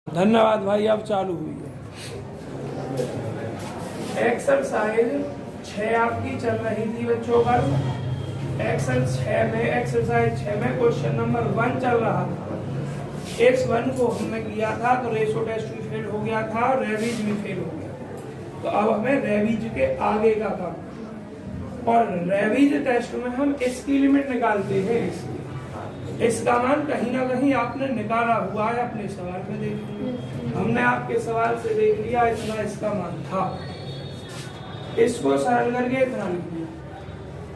धन्यवाद भाई, अब चालू हुई है। एक्सरसाइज 6 आपकी चल रही थी बच्चों का। एक्सरसाइज 6 में क्वेश्चन नंबर 1 चल रहा था। इस 1 को हमने किया था तो रेशो टेस्ट भी फेल हो गया था और रेविज भी फेल हो गया। तो अब हमें रेविज के आगे का काम, और रेविज टेस्ट में हम इसकी लिमिट निकालते हैं। इसका मान कहीं ना कहीं आपने निकाला हुआ है, अपने सवाल में देख लिया, हमने आपके सवाल से देख लिया, इतना इसका मान था। इसको सरल करके इतना लिख दिया।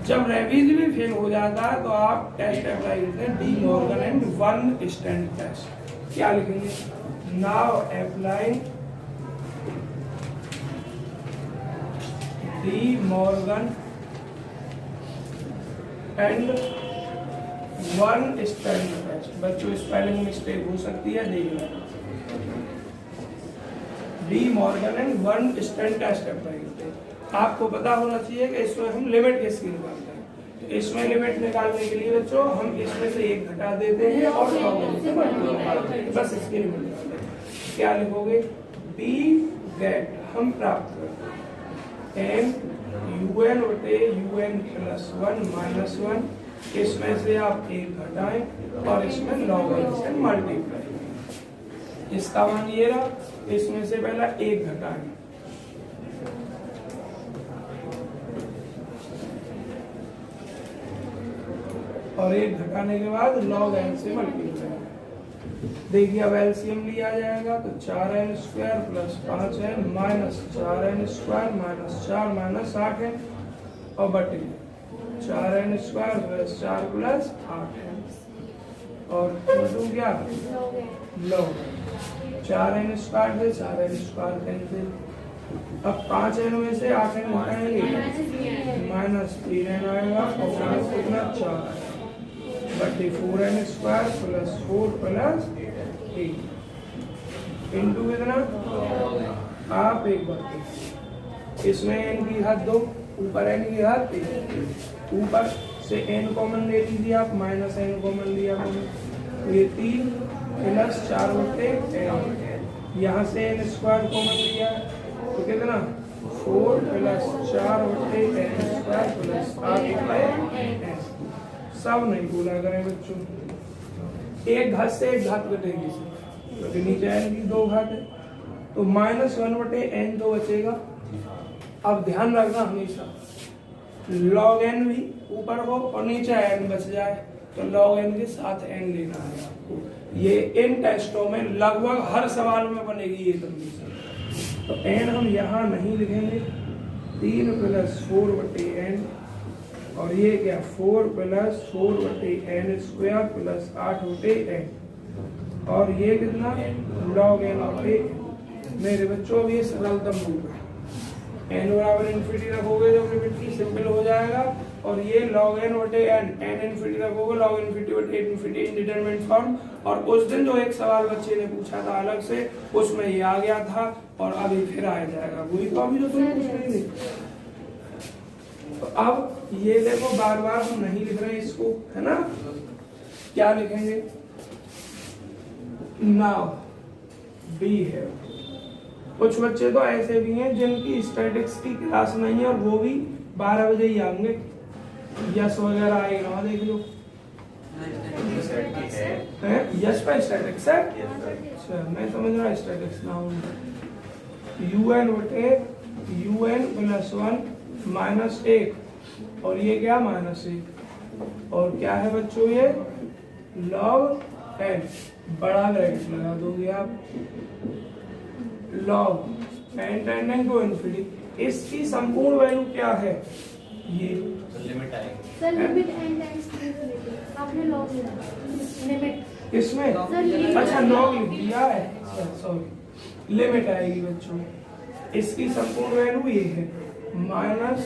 जब रेविज भी फेल हो जाता है तो आप टेस्ट अप्लाई करते हैं, De Morgan and one stand test. क्या लिखेंगे? Now apply De Morgan and one stand test. बच्चों स्पेलिंग मिस्टेक हो सकती है, देख लो। De Morgan and one stand test apply करते हैं। आपको पता होना चाहिए कि इसमें हम लिमिट किसकी निकालते हैं। तो इसमें लिमिट निकालने के लिए बच्चों हम इसमें से एक घटा देते हैं और बस इसकी लिमिट निकालते हैं। क्या लिखोगे? बी गेट हम प्राप्त करते हैं एन UN बटे UN प्लस 1 माइनस 1। इसमें से आप एक घटाएं और इसमें log n से मल्टीप्लाई। इसका मान ये रहा, इसमें से पहला एक घटाएं और एक घटाने के बाद log n से मल्टीप्लाई। देखिए अब एलसीएम लिया जाएगा तो 4n square plus 5n minus 4n square minus 4 minus 8n और बटे 4n square plus 4 plus 8n और क्या log 4n स्क्वायर से 4n स्क्वायर कैंसिल। अब 5n में से 8n घटाएंगे माइनस 3n आएगा और माइनस कितना 4 बटे 4n square plus 4 plus 8 into कितना आप एक बार इसमें n की घात 2 ऊपर n की घात 3, ऊपर से n कॉमन ले लीजिए आप, माइनस n कॉमन लिया मैंने, ये 3 प्लस 4 बटे n, यहाँ से n स्क्वायर कॉमन लिया तो कितना 4 प्लस 4 बटे n स्क्वायर प्लस 8 बटे n। सब नहीं बोला करें बच्चों, एक घात से एक घात घटेगी क्योंकि नीचे n की 2 घात है तो माइनस 1 बटे n तो बचेगा। अब ध्यान रखना हमेशा log n भी ऊपर हो और नीचे n बच जाए तो log n के साथ n लेना है आपको। ये इन टेस्टों में लगभग हर सवाल में बनेगी ये कंडीशन। तो n हम यहाँ नहीं लिखेंगे, 3 प्लस 4 बटे n और ये क्या 4 प्लस 4 बटे n स्क्वायर प्लस 8 बटे n और ये कितना log n बटे मेरे बच्चों अब ये सरलतम रूप है। n बराबर इन्फिनिटी रखोगे जब लिमिट की सिंपल हो जाएगा और ये log n बटे n इन्फिनिटी रखोगे log इन्फिनिटी बटे इन्फिनिटी इंडिटरमिनेट फॉर्म। और उस दिन जो एक सवाल बच्चे ने पूछा था अलग से उसमें ये आ गया था और अभी फिर आ जाएगा वही, तो अभी जो तुमने पूछ रही थी। तो अब ये देखो बार बार हम नहीं लिख रहे इसको, है ना? क्या लिखेंगे? नाउ बी है। कुछ बच्चे तो ऐसे भी हैं जिनकी स्टैटिक्स की क्लास नहीं है और वो भी 12 बजे ही आएंगे। यस वगैरह आएगा वहां देख लो। यस पे स्टैटिक्स है, अच्छा मैं समझ रहा स्टैटिक्स ना हो। UN बटे UN प्लस 1 माइनस 1 और ये क्या माइनस 1 और क्या है बच्चों ये log n बड़ा ब्रैकेट लगा दोगे आप log n tending to infinity. इसकी संपूर्ण वैल्यू क्या है? ये लिमिट आएगी sir, limit n tends to infinity आपने log लिमिट इसमें अच्छा log लिख दिया है, सॉरी लिमिट आएगी बच्चों। इसकी संपूर्ण वैल्यू ये है माइनस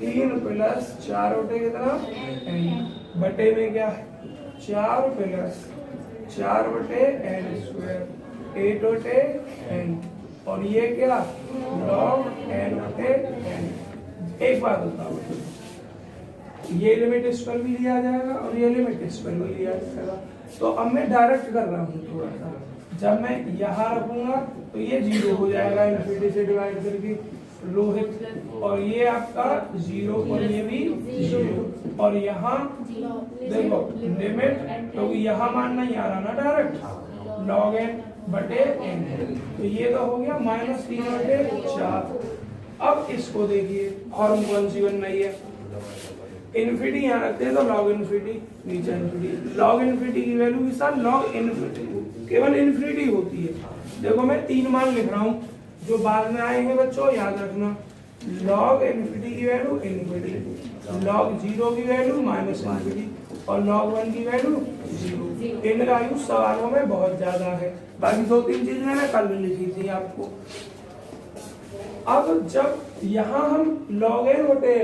3 प्लस 4 बटे कितना n बटे में क्या है 4 प्लस 4 बटे n स्क्वायर 8 बटे n और ये क्या log n बटे n। एक बात बताओ, ये लिमिट इस पर भी लिया जाएगा और ये लिमिट इस पर भी लिया जाएगा। तो अब मैं डायरेक्ट कर रहा हूँ थोड़ा सा, जब मैं यहाँ रखूंगा तो ये 0 हो जाएगा इन्फिनिटी से डिवाइड करके रोहित, और ये आपका 0 और ये भी 0, और यहाँ देखो लिमिट, क्योंकि यहाँ मान नहीं आ रहा ना डायरेक्ट, लॉग एन बटे एन, तो ये तो हो गया -3/4। अब इसको देखिए फॉर्म कौन सी बन रही है, इन्फिनिटी यहाँ रखते हैं तो लॉग इन्फिनिटी, नीचे इन्फिनिटी, लॉग इन्फिनिटी की वैल्यू के साथ लॉग इन्फिनिटी केवल इन्फिनिटी होती है। देखो मैं 3 मान लिख रहा हूँ, जो बाद में आए हैं बच्चों याद रखना, लॉग इन्फिनिटी की वैल्यू इन्फिनिटी, लॉग 0 की वैल्यू -इन्फिनिटी, और log 1 की वैल्यू 0। इनका यूज सवालों में बहुत ज्यादा है, बाकी 2-3 चीज मैंने कल भी लिखी थी आपको। अब जब यहाँ हम log n बटे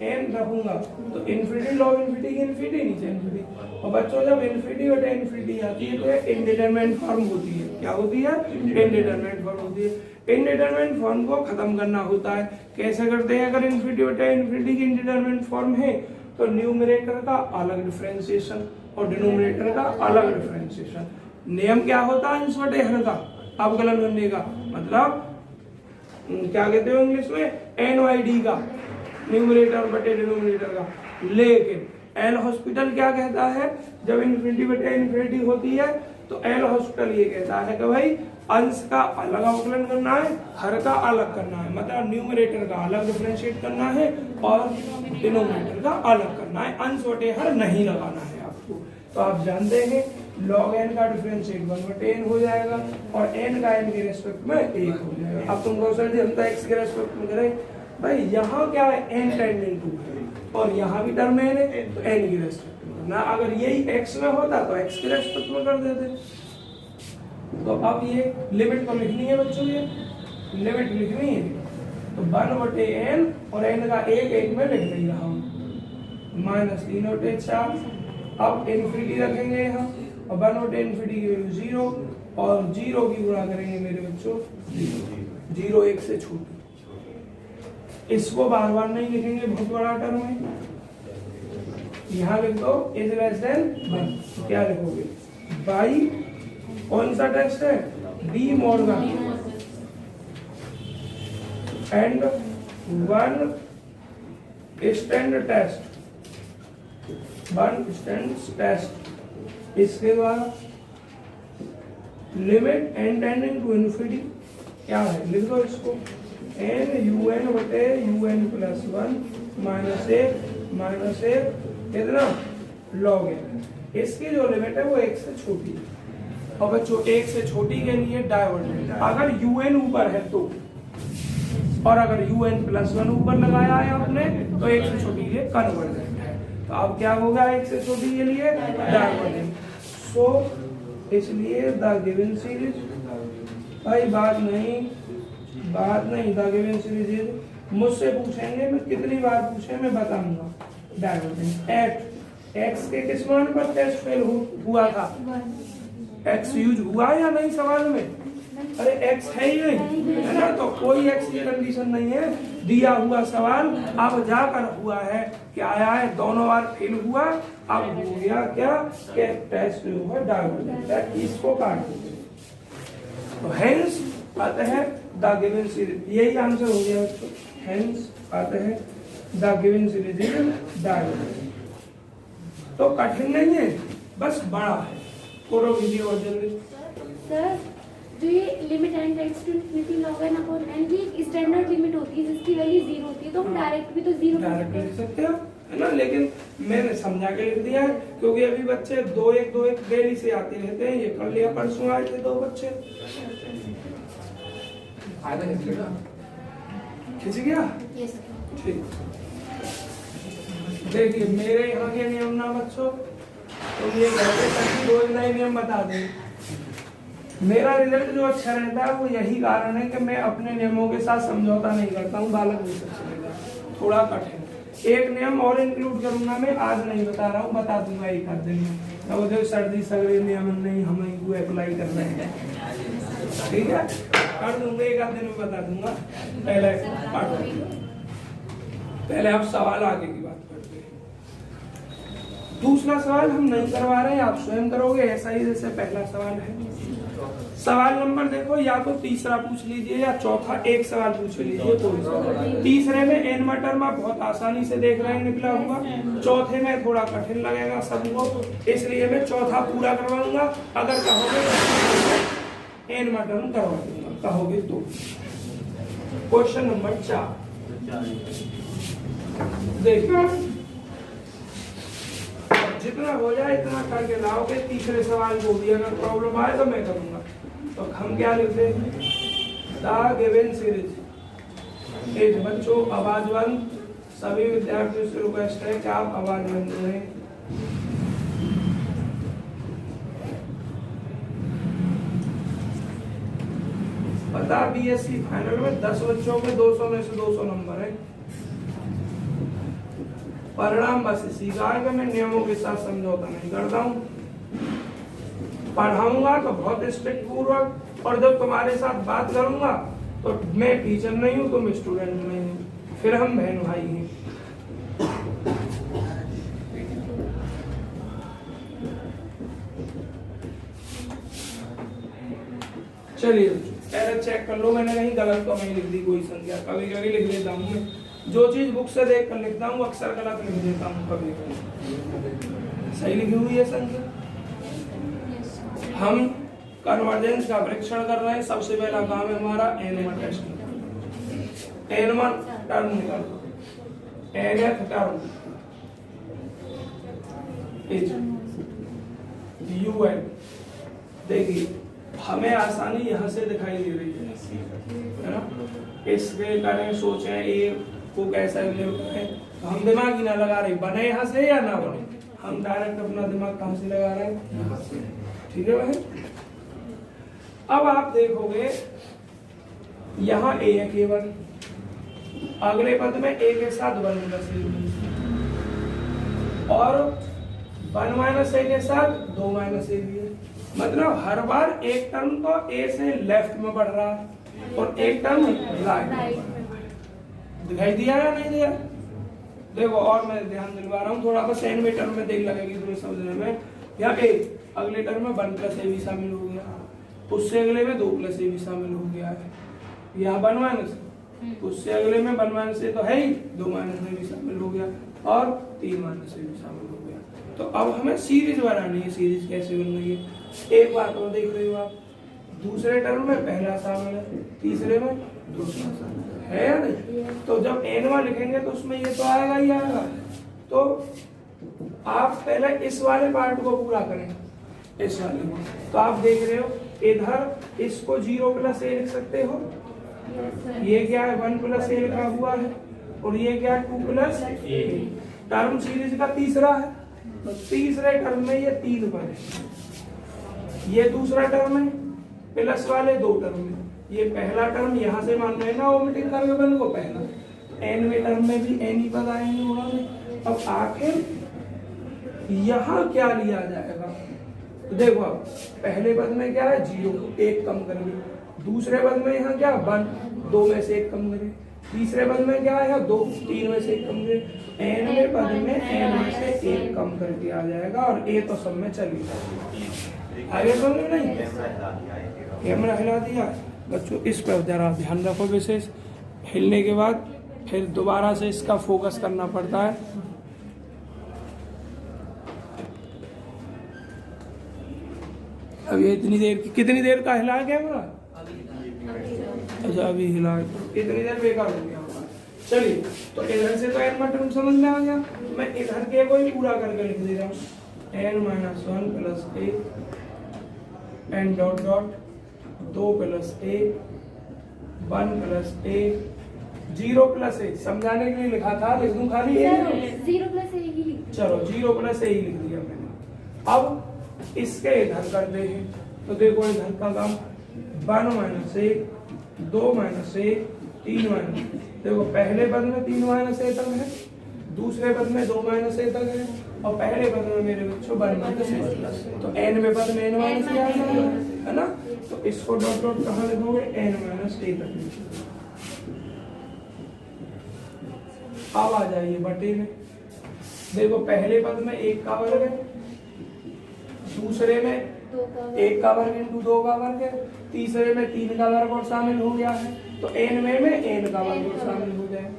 n रखूंगा तो इन्फिनिटी लॉग इन्फिनिटी की इन्फिनिटी, नीचे इन्फिनिटी, और बच्चों जब इन्फिनिटी बटे इन्फिनिटी आती है तो इनडिटरमिनेट फॉर्म होती है। क्या होती है? इनडिटरमिनेट फॉर्म होती है। इनडिटरमिनेट फॉर्म को खत्म करना होता है, कैसे करते हैं? अगर इन्फिनिटी बटे इन्फिनिटी की इनडिटरमिनेट फॉर्म है तो न्यूमरेटर का अलग डिफरेंशिएशन और डिनोमिनेटर का अलग डिफरेंशिएशन। नियम क्या होता है अंश बटे हर का, अवकलन करने का, मतलब क्या कहते हो इंग्लिश में, NYD का, न्यूमरेटर बटे डिनोमिनेटर का। लेकिन एल हॉस्पिटल क्या कहता है, जब इन्फिनिटी बटे इन्फिनिटी होती है तो एल हॉस्पिटल ये कहता है कि भाई अंश का अलग अवकलन करना है, हर का अलग करना है, मतलब न्यूमरेटर का अलग डिफरेंशिएट करना है और डिनोमिनेटर का अलग करना है, अंश बटे हर नहीं लगाना है आपको। तो आप जानते हैं log n का डिफरेंशिएट 1/n हो जाएगा और n का n के रेस्पेक्ट में 1 हो जाएगा। अब तुम कहो सर जी हम तो x के रेस्पेक्ट में करें, भाई यहाँ क्या है, n टेंडिंग टू है और यहाँ भी टर्म n है तो n की रेस्पेक्ट में ना, अगर यही x में होता तो x के रेस्पेक्ट में कर देते। तो अब ये लिमिट को लिखनी है बच्चों, ये लिमिट लिखनी है तो 1/n और n का 1 में लिख दे रहा हूँ, -3/4। अब इन्फिनिटी रखेंगे यहाँ और 1/इन्फिनिटी की वैल्यू 0 और 0 की गुणा करेंगे मेरे बच्चों 0 1 से छोटी। इसको बार बार नहीं लिखेंगे, बहुत बड़ा टर्म है, यहाँ लिख दो इज लेस देन 1। क्या लिखोगे? बाई कौन सा टेस्ट है? De Morgan and 1 stand test, इसके द्वारा limit n tending to infinity क्या है, लिख दो इसको, n un बटे un प्लस 1 माइनस 1 कितना log n। इसकी जो लिमिट है वो 1 से छोटी है और बच्चों 1 से छोटी के लिए डाइवर्जेंट, अगर un ऊपर है तो, और अगर un प्लस 1 ऊपर लगाया है आपने तो 1 से छोटी के लिए कन्वर्जेंट है। तो अब क्या होगा 1 से छोटी के लिए डाइवर्जेंट। सो इसलिए द गिवन सीरीज, भाई बात नहीं, द गिवन सीरीज इज, मुझसे पूछेंगे मैं कितनी बार पूछे मैं बताऊंगा, डाइवर्जेंट एट एक्स के किस मान पर टेस्ट फेल हुआ था, एक्स यूज हुआ या नहीं सवाल में? अरे एक्स है ही नहीं है ना, तो कोई एक्स की कंडीशन नहीं है, दिया हुआ सवाल अब जाकर हुआ है क्या आया है, दोनों बार फेल हुआ, अब हो गया क्या कि टेस्ट जो है डाइवर्जेंट, इसको काट दीजिए। तो हेंस आते हैं द गिवन सीरीज, यही आंसर हो गया बच्चों, हेंस आते हैं the given series is divergent. तो कठिन नहीं है, बस बड़ा है, पूरा वीडियो और जल्दी। सर जो ये limit n tends to infinity log n upon n की स्टैंडर्ड लिमिट होती है जिसकी वैल्यू 0 होती है, तो हम डायरेक्ट भी तो 0 डायरेक्ट लिख सकते हो है ना, लेकिन मैंने समझा के लिख दिया है क्योंकि अभी बच्चे 2-1 डेली से आते रहते हैं, ये कर लिया, परसों आए थे 2 बच्चे, खिंच गया। ठीक, देखिए मेरे यहाँ के नियम ना बच्चों, तो ये घर पे सभी रोज नए नियम बता दें। मेरा रिजल्ट जो अच्छा रहता है वो यही कारण है कि मैं अपने नियमों के साथ समझौता नहीं करता हूँ, बालक भी सब चलेगा, थोड़ा कठिन। एक नियम और इंक्लूड करूंगा मैं, आज नहीं बता रहा हूँ, बता दूंगा एक आध दिन में। अब जो सर्दी सगरे नियम नहीं हम इनको अप्लाई कर रहे हैं, ठीक है, कर दूंगा एक आध दिन में बता दूंगा। पहले आप सवाल आगे की बात करते हैं। दूसरा सवाल हम नहीं करवा रहे हैं, आप स्वयं करोगे, ऐसा ही जैसे पहला सवाल है। सवाल नंबर देखो, या तो तीसरा पूछ लीजिए या चौथा एक सवाल पूछ लीजिए, कोई सवाल। तीसरे में एन टर्म आप बहुत आसानी से देख रहे हैं निकला हुआ, चौथे में थोड़ा कठिन लगेगा सबको, इसलिए मैं चौथा पूरा करवाऊंगा। अगर कहोगे एन टर्म करवा दूंगा, कहोगे तो। क्वेश्चन नंबर 4 देखिए, जितना हो जाए इतना करके लाओगे। तीसरे सवाल को भी अगर प्रॉब्लम आए तो मैं करूंगा। तो हम क्या लिखते हैं, द गिवन सीरीज इज, बच्चों आवाज बंद, सभी विद्यार्थियों से रिक्वेस्ट है कि आप आवाज बंद करें। पता बीएससी फाइनल में 10 बच्चों में 200 में से 200 नंबर है। परिणाम बस इसी का है कि मैं नियमों के साथ समझौता नहीं करता हूँ। पढ़ाऊंगा तो बहुत स्ट्रिक्ट पूर्वक, और जब तुम्हारे साथ बात करूंगा तो मैं टीचर नहीं हूँ, तुम स्टूडेंट नहीं हूँ, फिर हम बहन भाई हैं। चलिए पहले चेक कर लो, मैंने कहीं गलत तो नहीं लिख दी कोई संख्या, कभी कभी लिख लेता हूँ मैं, जो चीज बुक से देख कर लिखता हूँ अक्सर गलत लिख देता हूँ, कभी कभी सही लिखी हुई है संख्या। हम कन्वर्जेंस का परीक्षण कर रहे हैं। सबसे पहला काम है हमारा n1 टेस्ट। n1 टर्म निकाल, nth टर्म इज un। देखिए हमें आसानी यहाँ से दिखाई दे रही है ना, इसके करें सोचें ए को कैसा करें, तो हम दिमाग ही ना लगा रहे, बने यहाँ से या ना बने, हम डायरेक्ट अपना दिमाग कहाँ से लगा रहे हैं, ठीक है भाई। अब आप देखोगे यहाँ ए है केवल, अगले पद में ए के साथ 1 प्लस ए, और 1 माइनस ए के साथ 2 माइनस ए भी है। मतलब हर बार एक टर्म तो ए से लेफ्ट में बढ़ रहा है और एक टर्म राइट। दिखाई दिया या नहीं दिया? देखो और मैं ध्यान दिलवा रहा हूँ थोड़ा, बस एन टर्म में देख लगेगी तुम्हें समझने में। यहाँ ए अगले टर्म में 1 प्लस ए भी शामिल हो गया, उससे अगले में 2 प्लस ए भी शामिल हो गया है, यहाँ 1 माइनस, उससे अगले में 1 माइनस ए तो है ही, 2 माइनस ए भी शामिल हो गया और 3 माइनस ए भी शामिल हो गया। तो अब हमें सीरीज बनानी है। सीरीज कैसे बन रही है एक बार तो देख रहे हो आप, दूसरे टर्म में पहला शामिल है, तीसरे में दूसरा शामिल है या नहीं? तो जब n1 लिखेंगे तो उसमें ये तो आएगा ही आएगा। तो आप पहले इस वाले पार्ट को पूरा करें, इस वाले को। तो आप देख रहे हो इधर इसको 0 प्लस ए लिख सकते हो, ये क्या है 1 प्लस ए लिखा हुआ है, और ये क्या है 2 प्लस ए। टर्म सीरीज का तीसरा है, तो तीसरे टर्म में ये 3 पर है, ये दूसरा टर्म है, प्लस वाले 2 टर्म में ये पहला टर्म यहाँ से मान रहे हैं ना ओमिटिंग करके बन को पहला, एनवें टर्म में भी एन ही पद आएंगे उन्होंने। अब आखिर यहाँ क्या लिया जाएगा? तो देखो अब पहले पद में क्या है 0, 1 कम करेंगे, दूसरे पद में यहाँ क्या 1, 2 में से 1 कम करें, तीसरे पद में क्या है 2, 3 में से 1 कम करें, एनवें पद में एन में से 1 कम करके आ जाएगा, और ए तो सब में चली जाएगी। आगे समझ में नहीं? कैमरा हिला दिया बच्चों, इस पर जरा ध्यान रखो विशेष, हिलने के बाद फिर दोबारा से इसका फोकस करना पड़ता है। अब ये इतनी देर की, कितनी देर का हिला कैमरा? अच्छा अभी हिला, इतनी देर बेकार हो गया। चलिए तो इधर से तो एन टर्म समझ में आ गया, मैं इधर के को ही पूरा करके लिख दे रहा हूँ, N minus 1 plus a N dot dot 2 plus A 1 plus A 0 plus ए, समझाने के लिए लिखा था, लिख दूं खाली ए? 0 प्लस ए ही, चलो 0 प्लस ए ही लिख दिया मैंने। अब इसके इधर करते हैं, तो देखो इधर का काम 1 माइनस ए 2 माइनस ए 3 माइनस, देखो पहले पद में 3 माइनस ए तक है, दूसरे पद में 2 माइनस ए तक है, और पहले पद में मेरे बच्चों 1 माइनस ए, तो एन में पद में एन माइनस ए आ जाएगा, है ना? तो इसको डॉट डॉट कहाँ लिखोगे? एन माइनस ए तक। अब आ जाइए बटे में, देखो पहले पद में 1 का वर्ग है, दूसरे में 1 का वर्ग इंटू 2 का वर्ग है, तीसरे में 3 का वर्ग और शामिल हो गया है, तो n में n का वर्ग और शामिल हो जाए।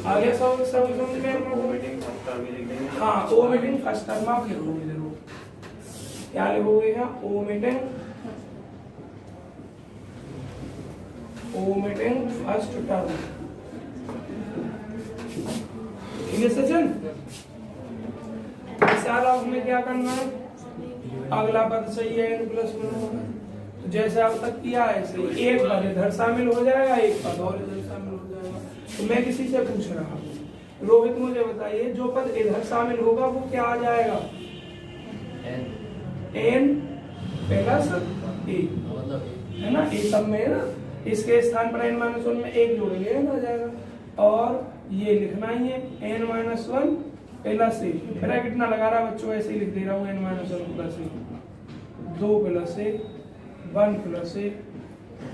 आगे सब समझ में ओमिटिंग, हाँ ओमिटिंग फर्स्ट टर्म आप लिखोगे जरूर। क्या लिखोगे यहाँ? Omitting first term. ठीक है सचिन? इस आलाप में क्या करना है? अगला पद सही है n+1 होगा, तो जैसे अब तक किया है ऐसे ही एक पद इधर शामिल हो जाएगा, एक पद और इधर शामिल हो जाएगा। तो मैं किसी से पूछ रहा हूँ, रोहित मुझे बताइए जो पद इधर शामिल होगा वो क्या आ जाएगा? n प्लस a, है ना? a सब में है ना, इसके स्थान पर n-1 में 1 जोड़ेंगे ना आ जाएगा। और ये लिखना ही है n-1 प्लस a, ब्रैकेट ना लगा रहा बच्चों, ऐसे ही लिख दे रहा हूँ n-1 plus a, 2 plus a, 1 plus a,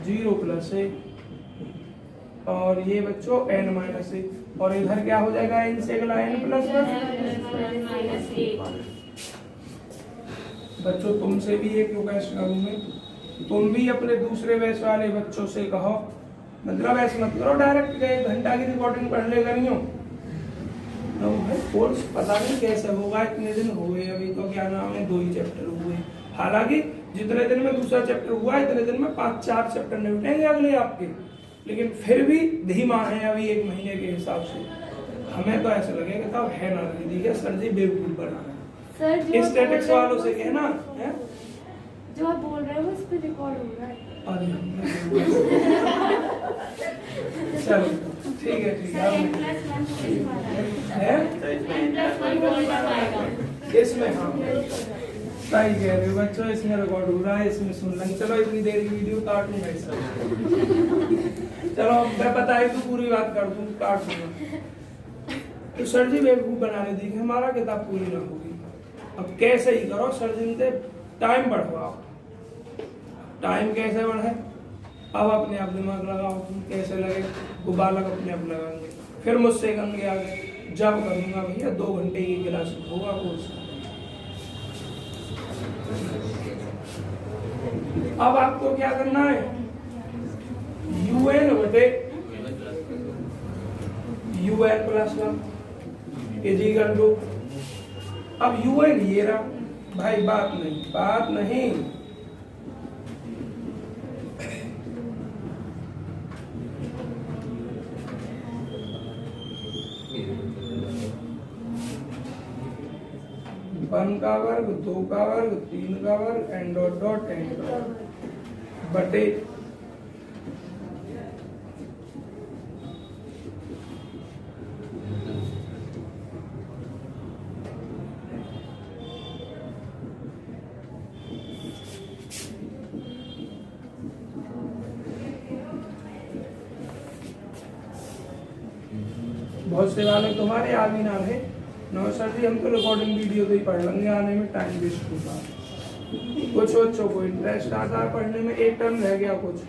0 plus a, और ये बच्चों n-a, और इधर क्या हो जाएगा? n से अगला n+1। बच्चों तुमसे भी एक रिक्वेस्ट करूंगी, तुम भी अपने दूसरे बैच वाले बच्चों से कहो, मतलब ऐसे मत करो डायरेक्ट 1 घंटा की रिकॉर्डिंग पढ़ ले करियो। कोर्स पता नहीं कैसे होगा, इतने दिन हुए अभी तो क्या नाम है 2 ही चैप्टर हुए, हालांकि जितने दिन में दूसरा चैप्टर हुआ इतने दिन में 5-4 चैप्टर निपटेंगे अगले आपके, लेकिन फिर भी धीमा है अभी 1 महीने के हिसाब से। हमें तो ऐसा लगेगा तब है ना दीदी क्या सर जी बेवकूफ बना रहे हैं। स्टैटिक्स वालों से कहना है जो आप बोल रहे हो उस पे रिकॉर्ड हो रहा है। चलो ठीक है इसमें हाँ सही कह रहे हो बच्चों, इसमें रिकॉर्ड हो रहा है, इसमें सुन लेंगे। चलो इतनी देर की वीडियो काट लूंगा इसका। चलो मैं बताई तो पूरी बात कर दूं, काट दूंगा। तो सर जी बेवकूफ बनाने दी हमारा किताब पूरी ना होगी। अब कैसे ही करो सर जी से टाइम बढ़वाओ। टाइम कैसे बढ़े? अब अपने आप दिमाग लगाओ, तुम कैसे लगे वो बालक अपने आप लगाएंगे, फिर मुझसे कहेंगे आगे जब करूंगा भैया 2 घंटे की क्लास होगा कोर्स। अब आपको क्या करना है? UN बटे UN+1 इज इक्वल टू, अब UN ये रहा भाई, बात नहीं वन का वर्ग, 2 का वर्ग, 3 का वर्ग, n डॉट डॉट n बटे बहुत से वाले तुम्हारे याद ही ना रहे। नो सर जी हम तो रिकॉर्डिंग वीडियो तो ही पढ़ लेंगे, आने में टाइम वेस्ट होता। कुछ बच्चों को इंटरेस्ट आता है पढ़ने में, 1 टर्म रह गया कुछ।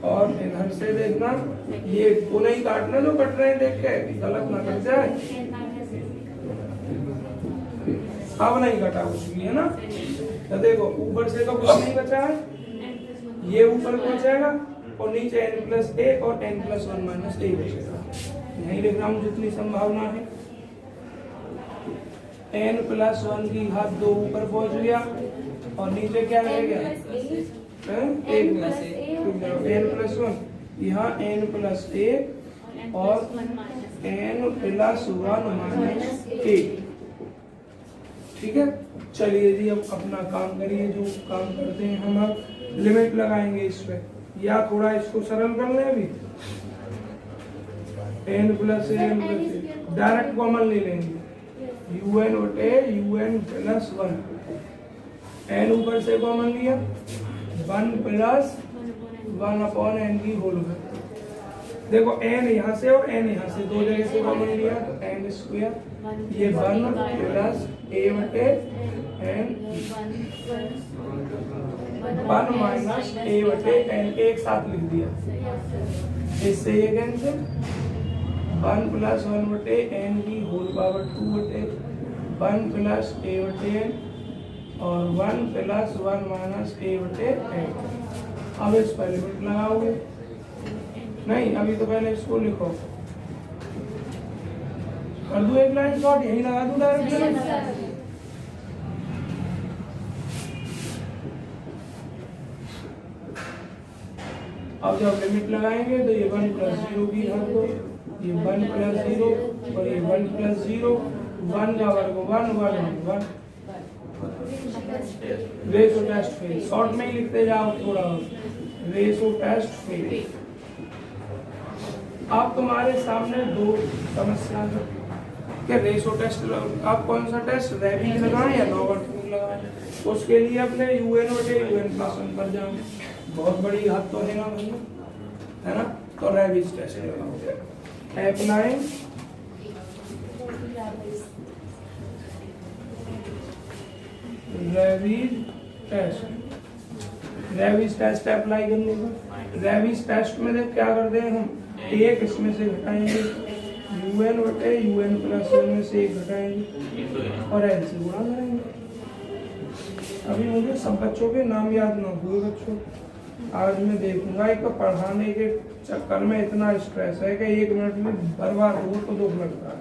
और इधर से देखना ये को नहीं काटना जो कट रहे हैं, देख के गलत ना कर जाए। अब नहीं कटा कुछ भी है ना, तो देखो ऊपर से तो कुछ नहीं बचा है, ये ऊपर पहुंचेगा और नीचे n+a और n+1 - a बचेगा। यही लिख रहा हूँ जितनी संभावना है। n+1 की घात 2 ऊपर पहुंच गया और नीचे क्या रह गया? 1+1, यहाँ n+a और n+1 - a। ठीक है, चलिए जी अब अपना काम करिए, जो काम करते हैं हम अब लिमिट लगाएंगे इस पे, या थोड़ा इसको सरल कर लें अभी। n+a डायरेक्ट कॉमन ले लेंगे, UN बटे UN+1, n ऊपर से कॉमन लिया, 1+1/n की होल देखो n यहाँ से और n यहाँ से दो जगह से कॉमन लिया तो n स्क्वायर, ये 1 प्लस a बटे n 1 माइनस a बटे n एक साथ लिख दिया, इससे ये कैंसिल 1 प्लस 1 बटे n की होल पावर 2 बटे 1 प्लस a बटे n और 1 प्लस 1 माइनस a बटे n। अब इस पर लिमिट लगाओगे, नहीं अभी तो पहले इसको लिखो, कर दूं एक लाइन शॉर्ट, यही लगा दूं डायरेक्ट। अब जब लिमिट लगाएंगे तो ये 1 प्लस 0 की हर दो, ये 1 प्लस 0 और ये 1 प्लस 0, 1 का वर्ग 1 1 1 रेशो टेस्ट फेल, शॉर्ट में ही लिखते जाओ थोड़ा, रेशो टेस्ट फेल। अब तुम्हारे सामने दो समस्या है कि रेशो टेस्ट आप कौन सा टेस्ट रेबीज लगाएं या लॉगरिथमिक लगाएं। उसके लिए अपने UN बटे UN प्लस 1 पर जाओ, बहुत बड़ी हद तो है ना भैया, है ना। तो रेबीज टेस्ट लगाओ, अप्लाई रेबीज टेस्ट अप्लाई करने का। रेबीज टेस्ट में देख क्या करते हैं हम, एक इसमें से घटाएंगे, UN बटे UN प्लस 1 में से एक घटाएंगे और L से गुणा करेंगे। अभी मुझे सब बच्चों के नाम याद ना हुए बच्चों, आज मैं देखूंगा। एक पढ़ाने के चक्कर में इतना स्ट्रेस है कि 1 मिनट में बर्बाद हो तो दुख लगता है।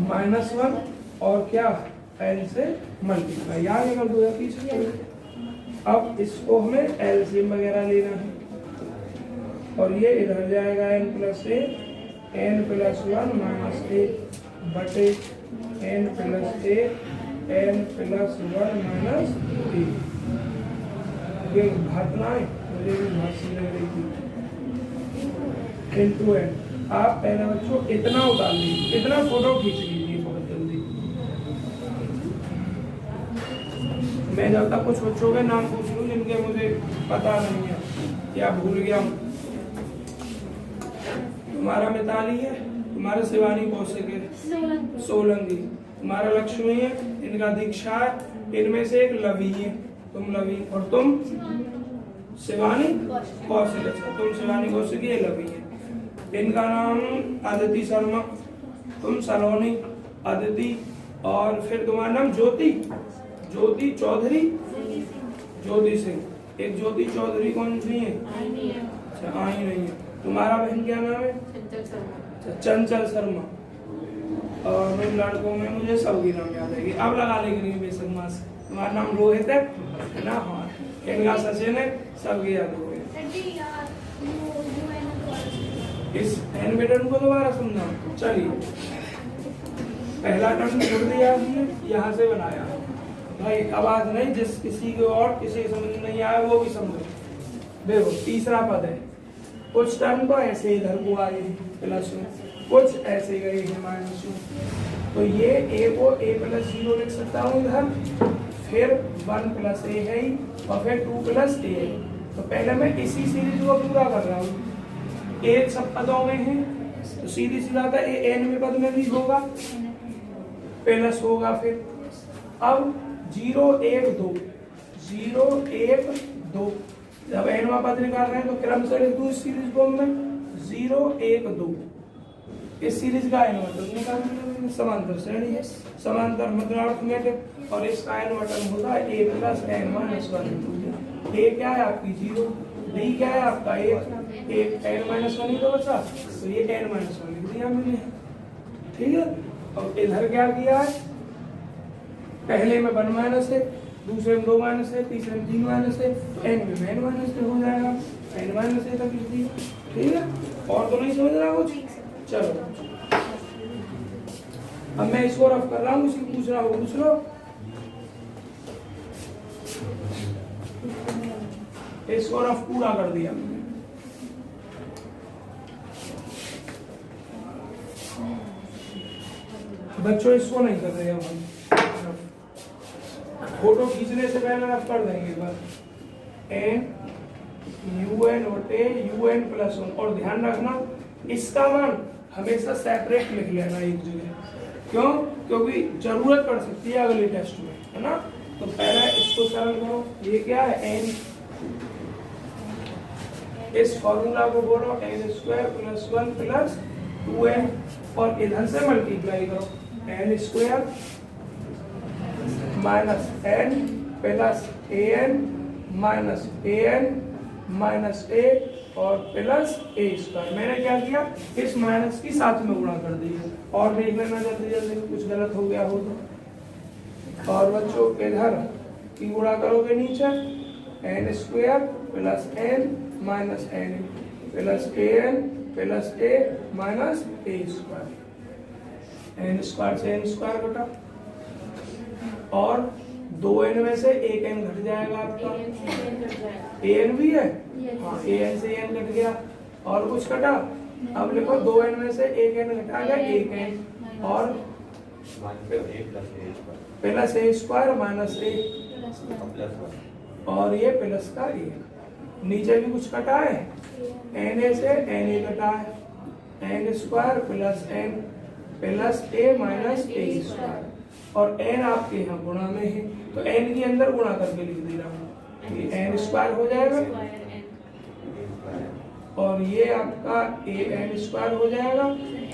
-1 और क्या L से मल्टीप्लाई, याद कर दो या पीछे। अब इसको हमें एलसीएम वगैरह लेना है और ये इधर जाएगा n plus a n plus 1 minus a बटे n plus a n plus 1 minus a। ये घटना है, मुझे भी भाषी लग रही थी, इंटू n। आप पहले बच्चों इतना उतार लीजिए, इतना फोटो खींच लीजिए बहुत जल्दी। मैं जब तक कुछ बच्चों के नाम पूछ लूँ जिनके मुझे पता नहीं है या भूल गया हूँ। तुम्हारा मिताली है, तुम्हारा शिवानी कौशिक है, सोलंकी, तुम्हारा लक्ष्मी है, इनका दीक्षा है, इनमें से एक लवी है, तुम लवी, और तुम शिवानी कौशिक। अच्छा तुम शिवानी कौशिक, ये लवी है। इनका नाम अदिति शर्मा, तुम सलोनी, अदिति, और फिर तुम्हारा नाम ज्योति चौधरी, ज्योति सिंह। एक ज्योति चौधरी कौन सी है? अच्छा आई नहीं है। तुम्हारा बहन क्या नाम है? चंचल शर्मा। और मेरे लड़कों में मुझे सबकी नाम याद आएगी, अब लगा लेंगे बेशक मास। तुम्हारा नाम रोहित है ना? हाँ। इनका सचिन है, सबकी याद हो गई। इस एन बेटन को दोबारा समझाओ। चलिए पहला टर्म छोड़ दिया हमने, यहाँ से बनाया भाई, आवाज नहीं, जिस किसी को और किसी समझ नहीं आया वो भी समझो। देखो तीसरा पद है, कुछ टर्म तो ऐसे इधर को आए प्लस में, कुछ ऐसे गए हैं माइनस में। तो ये a को a प्लस 0 लिख सकता हूँ इधर, फिर 1 प्लस a है और फिर 2 प्लस a है। तो पहले मैं इसी सीरीज को पूरा कर रहा हूँ, एक सब पदों में है तो सीधी सी बात है a n में पद में भी होगा, प्लस होगा। फिर अब 0 1 2 0 1 2, जब एनवा पद निकाल रहे हैं तो क्रम से लिख दूं इस सीरीज को मैं 0 1 2। इस सीरीज का एनवा टर्म निकाल, समांतर श्रेणी है, समांतर मतलब अर्थमेटिक, और इसका एनवा टर्म होता है a plus n minus 1। a क्या है आपकी 0, d क्या है आपका 1 n माइनस 1 ही तो बचा, तो ये n माइनस 1 लिख दिया मैंने, ठीक है। और इधर क्या किया है, पहले में 1 माइनस है, दूसरे में 2 माइनस है, तीसरे में 3 माइनस है, तो n में n माइनस है हो जाएगा, n माइनस है तक लिख दिया, ठीक है। और तो नहीं समझ रहा कुछ? चलो अब मैं इसको रफ कर रहा हूँ, किसी पूछ रहा हो पूछ लो। इसको रफ पूरा कर दिया मैंने। बच्चों इसको नहीं कर रहे हम, फोटो खींचने से पहले रफ कर देंगे एक बार। एन यू एन बटे यू एन प्लस 1। और ध्यान रखना इसका मान हमेशा सेपरेट लिख लेना एक जगह, क्यों? क्योंकि जरूरत पड़ सकती है अगले टेस्ट में, है ना। तो पहला इसको सरल करो, ये क्या है एन, इस फॉर्मूला को बोलो N square plus 1 plus 2n, और इधर से मल्टीप्लाई करो n square minus n plus a n minus a n minus a और प्लस ए स्क्वायर। मैंने क्या किया, इस माइनस की साथ में गुणा कर दी है। और देख लेना जल्दी जल्दी कुछ गलत हो गया हो तो। और बच्चों इधर की गुणा करोगे नीचे n square plus n minus n plus a n plus a minus a square. N square से एन स्क्वायर घटा, और 2n में से एक n घट जाएगा आपका, ए एन भी है, हाँ ए एन से n घट गया। और कुछ कटा, अब लिखो 2n में से एक n घटा गया, एक n, और plus A square minus a, और ये प्लस का ए। नीचे भी कुछ कटा है, एन ए से एन ए कटा है, n square plus n plus a minus a square, और एन आपके यहाँ गुणा में है तो एन के अंदर गुणा करके लिख दे रहा हूँ, ये एन स्क्वायर हो जाएगा, और ये आपका ए एन स्क्वायर हो जाएगा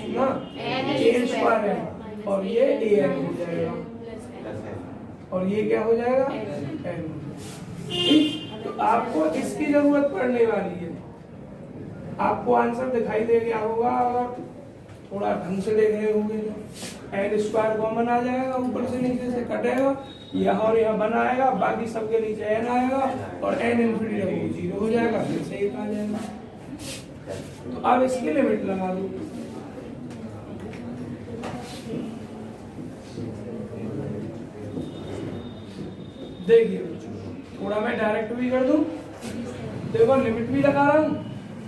ना, ए स्क्वायर है, और ये ए एन हो जाएगा, और ये क्या हो जाएगा एन। ठीक, तो आपको इसकी जरूरत पड़ने वाली है। आपको आंसर दिखाई दे गया होगा अगर थोड़ा ढंग से देख रहे होंगे तो। एन स्क्वायर कॉमन आ जाएगा, ऊपर से नीचे से कटेगा, यह और यह बन आएगा, बाकी सबके नीचे एन आएगा, और एन इनफिनिटी जीरो हो जाएगा, फिर से एक आ जाएगा। तो अब इसकी लिमिट लगा दो, देखिए थोड़ा मैं डायरेक्ट भी कर दूं, देखो लिमिट भी लगा रहा हूं,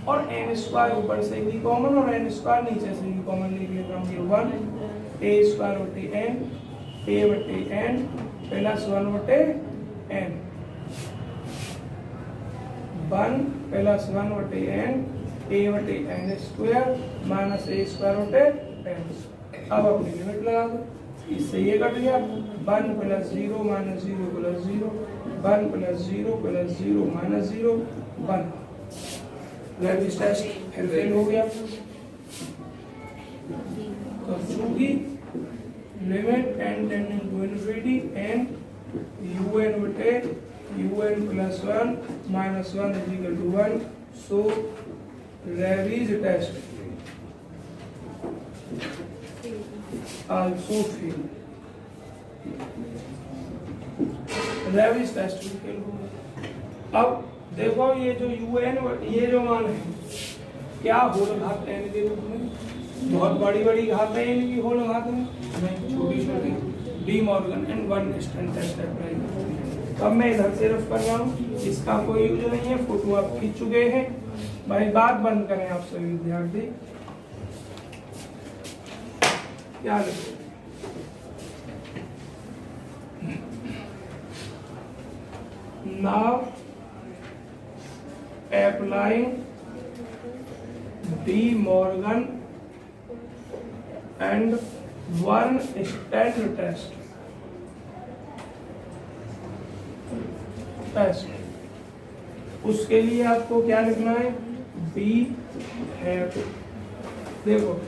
और एन स्क्वायर ऊपर से भी कॉमन और एन स्क्वायर नीचे से भी कॉमन लिख लेता हूँ। ये 1 ए स्क्वायर बटे एन, ए बटे एन प्लस 1 बटे एन, 1 प्लस 1 बटे एन, ए बटे N square minus a square बटे एन। अब अपनी लिमिट लगा दो, इससे ये कट गया, 1 plus 0 minus 0 plus 0, 1 plus 0 plus 0 minus 0, 1। Lewis test fail हो गया। तो चूंकि limit n tending to infinity n u n बटे u n plus 1 minus 1 is equal to 1, so Lewis test also fail। Lewis test भी fail हो गया। अब देखो ये जो UN ये जो मान है क्या होल घात n के रूप में, बहुत बड़ी बड़ी घात है इनकी होल घात में, छोटी छोटी De Morgan and one stand test apply. अब मैं इधर से रफ कर रहा हूँ, इसका कोई यूज नहीं है, फोटो आप खींच चुके हैं। भाई बात बंद करें आप सभी विद्यार्थी, क्या लिखो now applying De Morgan and one stand test उसके लिए आपको क्या लिखना है, बी है। देखो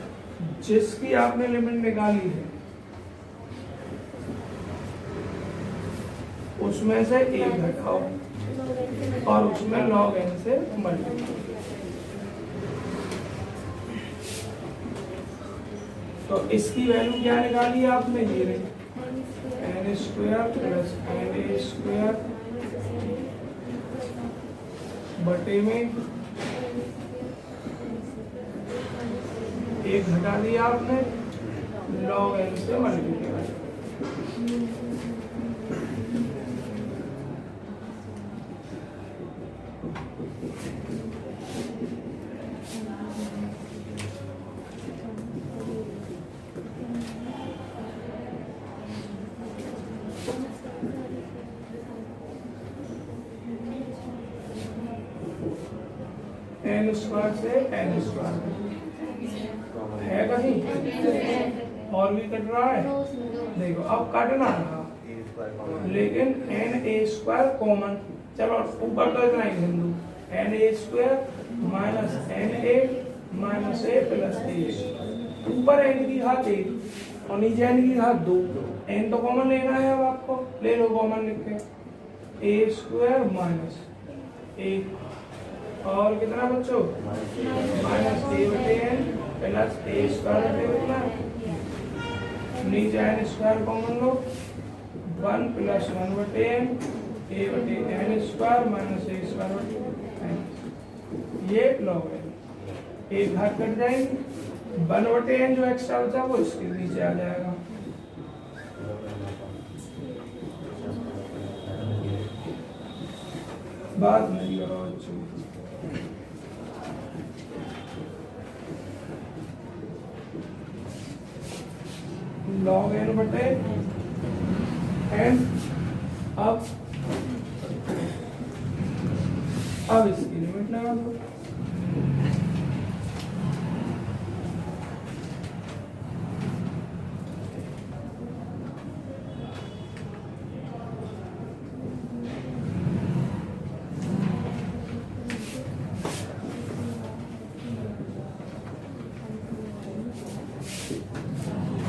जिसकी आपने लिमिट निकाली है उसमें से एक घटाओ और उसमें log n से मल्टीप्लाई। तो इसकी वैल्यू क्या निकाली आपने, ये रही n square plus n square बटे में एक घटा दिया आपने, log n से मल्टीप्लाई। एन स्क्वायर से एन स्क्वायर है कहीं और भी कट रहा है। देखो अब काटना रहा लेकिन एन ए स्क्वायर कॉमन, चलो ऊपर तो इतना ही बिंदु n a square minus n a minus a plus a, ऊपर एन की घात 1 और नीचे एन की घात 2, एन तो कॉमन लेना है, अब आपको ले लो कॉमन लिख के ए स्क्वायर माइनस ए और कितना बच्चों माइनस ए बटे एन प्लस ए स्क्वायर बटे कितना नीचे एन स्क्वायर कॉमन लो 1 प्लस 1 बटे एन ए बटे N square minus a square बटे एन, ये लॉग एन एक घात कट जाएगी 1 बटे एन जो एक्स्ट्रा बचा वो इसके नीचे आ जाएगा। बात नहीं करो बच्चों, लॉग एन बटे एन। अब इसकी लिमिट लगा दो,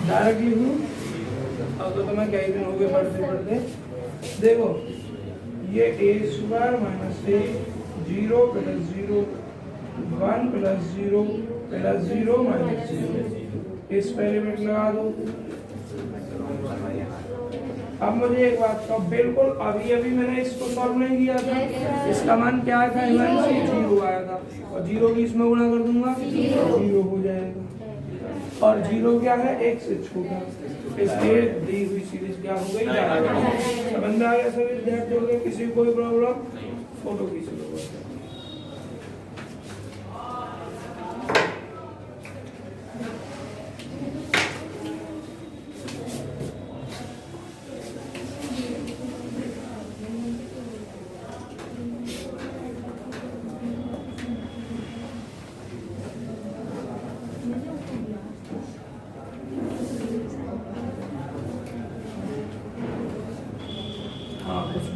डायरेक्टली हूँ। अब तो तुम्हें कई दिन हो गए पढ़ते पढ़ते, देखो ये ए स्क्वायर माइनस ए 0 प्लस 0 1 प्लस 0 प्लस 0 माइनस 0, इस पे लिमिट लगा दो। अब मुझे एक बात का बिल्कुल अभी अभी मैंने इसको सॉल्व नहीं किया था, इसका मान क्या आया था, 0 आया था और 0 की इसमें गुणा कर दूंगा 0 हो जाएगा और 0 क्या है 1 से छोटा, इसलिए दी हुई सीरीज क्या हो गई, समझ में आ गया सभी विद्यार्थियों को? किसी को कोई प्रॉब्लम? फोटो खींच लो।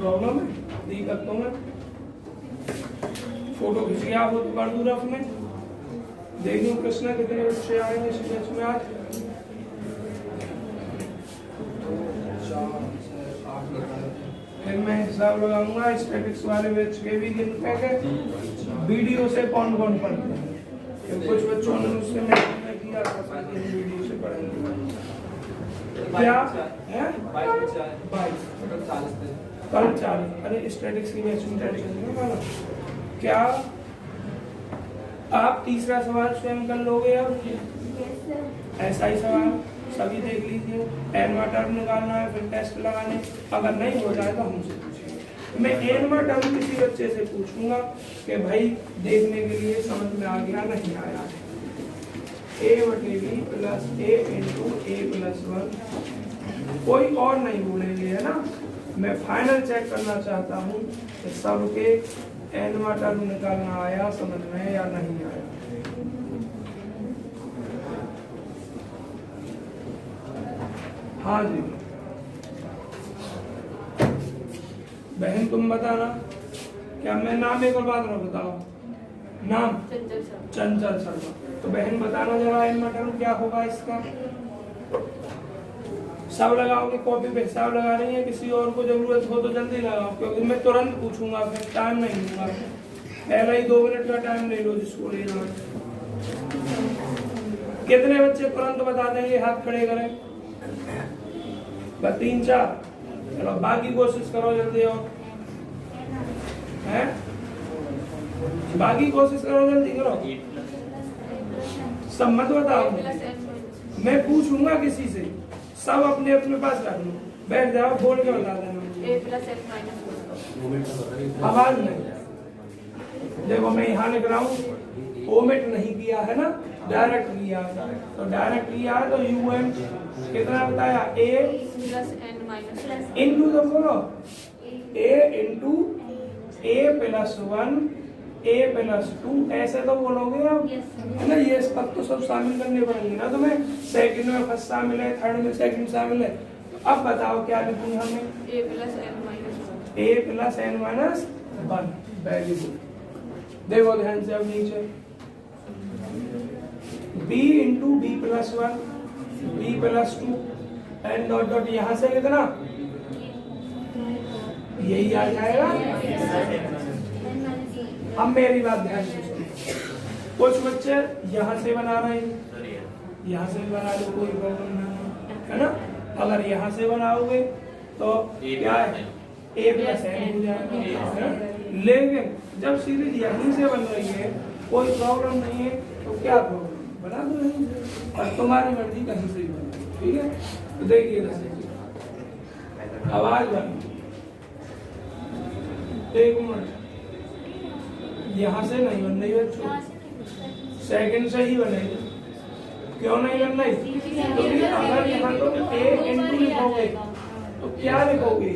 प्रॉब्लम है दिक्कतों में फोटो खींच गया वो तो कर दूं रफ में, देख लूं कृष्णा कितने बच्चे आए हैं इस बैच में आज। फिर मैं हिसाब लगाऊंगा स्टैटिक्स वाले बैच के भी लिंक पे वीडियो से कौन कौन पढ़ते हैं, कुछ बच्चों ने उससे मैं किया था वीडियो से पढ़ेंगे क्या है 22 कल 40। अरे स्टैटिक्स की बैच में टेंशन नहीं वाला, क्या आप तीसरा सवाल स्वयं कर लोगे? अब ऐसा ही सवाल सभी देख लीजिए, एनवा टर्म निकालना है फिर टेस्ट लगाने, अगर नहीं हो जाए तो हमसे पूछिए। मैं एनवा टर्म किसी बच्चे से पूछूंगा कि भाई देखने के लिए समझ में आ गया नहीं आया, ए बटे बी प्लस ए इंटू ए प्लस 1, कोई और नहीं बोलेंगे है ना। मैं फाइनल चेक करना चाहता हूँ कि सबके एनवा टर्म निकालना आया समझ में या नहीं आया। हाँ जी बहन तुम बताना, क्या मैं नाम एक और बात ना बताओ, नाम चंचल शर्मा, तो बहन बताना जरा एनवा टर्म क्या होगा इसका। सब लगाओगे कॉपी पे, हिसाब लगा रही है, किसी और को जरूरत हो तो जल्दी लगाओ क्योंकि मैं तुरंत पूछूंगा, फिर टाइम नहीं दूंगा, पहले ही 2 मिनट का टाइम ले लो जिसको लेना। कितने बच्चे तुरंत बता देंगे, हाथ खड़े करें, बस 3-4, चलो बाकी कोशिश करो जल्दी और है, बाकी कोशिश करो जल्दी करो, सब मत बताओ, मैं पूछूंगा किसी से, सब अपने अपने पास रख लो, बैठ जाओ बोल के बता देना। a प्लस f माइनस आवाज नहीं, देखो मैं यहाँ लिख रहा हूँ, ओमिट नहीं किया है ना, डायरेक्ट लिया, तो डायरेक्ट लिया तो um कितना बताया a plus n minus into, तो बोलो a into a plus 1 a plus 2 ऐसे तो बोलोगे आप, है ना? ये सब तो सब शामिल करने पड़ेंगे ना तुम्हें। सेकंड में फर्स्ट शामिल है, थर्ड में सेकंड शामिल है। तो अब बताओ क्या लिखूं हमें? a plus n minus 1। a plus n minus 1। Very good. देखो ध्यान से अब नीचे b into B plus 1 b plus 2 and dot dot यहाँ से कितना यही आ जाएगा। अब मेरी बात ध्यान से सुनो, कुछ बच्चे यहाँ से बना रहे हैं, यहाँ से बना लो, कोई प्रॉब्लम नहीं है ना। अगर यहाँ से बनाओगे तो क्या है a प्लस n हो जाएगा, है ना? लेकिन जब सीरीज यहीं से बन रही है कोई प्रॉब्लम नहीं है, तो क्या प्रॉब्लम, बना दो यहीं से, और तुम्हारी मर्जी कहीं से भी बना, ठीक है? तो देखिए आवाज बन, एक मिनट, यहाँ से नहीं बन रही बच्चों, सेकंड से ही बनेगी। क्यों नहीं बन रही? क्योंकि अगर यहाँ तो a इंटू लिखोगे तो क्या लिखोगे,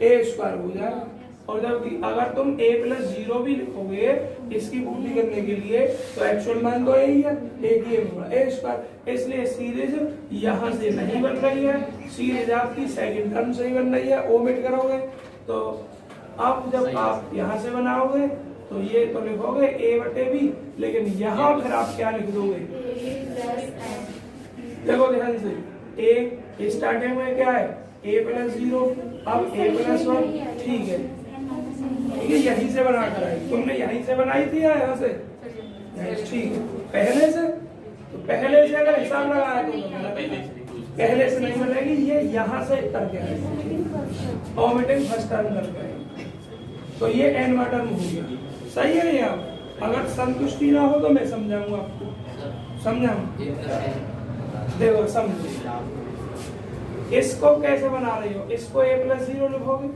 a स्क्वायर हो जाएगा। और जबकि अगर तुम a प्लस 0 भी लिखोगे इसकी पूर्ति करने के लिए, तो एक्चुअल मान तो यही है, a की a स्क्वायर। इसलिए सीरीज यहाँ से नहीं बन रही है, सीरीज आपकी सेकंड टर्म से ही बन रही है। ओमिट करोगे तो अब जब आप यहाँ से बनाओगे तो ये तो लिखोगे a बटे b, लेकिन यहाँ फिर आप क्या लिख दोगे? देखो ध्यान से, a स्टार्टिंग में क्या है a प्लस 0, अब a प्लस 1, ठीक है, यहीं से बना कर आई, तुमने यहीं से बनाई थी या यहाँ से? ठीक है, पहले से, तो पहले से अगर हिसाब लगाया तो पहले से नहीं बनेगी, ये यहाँ से करके आएगी, ओमिटिंग फर्स्ट टर्म करके आएगी, तो ये n टर्म हो गया। सही है? आप अगर संतुष्टि ना हो तो मैं समझाऊंगा आपको, समझाऊंगा। देखो समझो, इसको कैसे बना रही हो, इसको a प्लस 0 लिखोगे,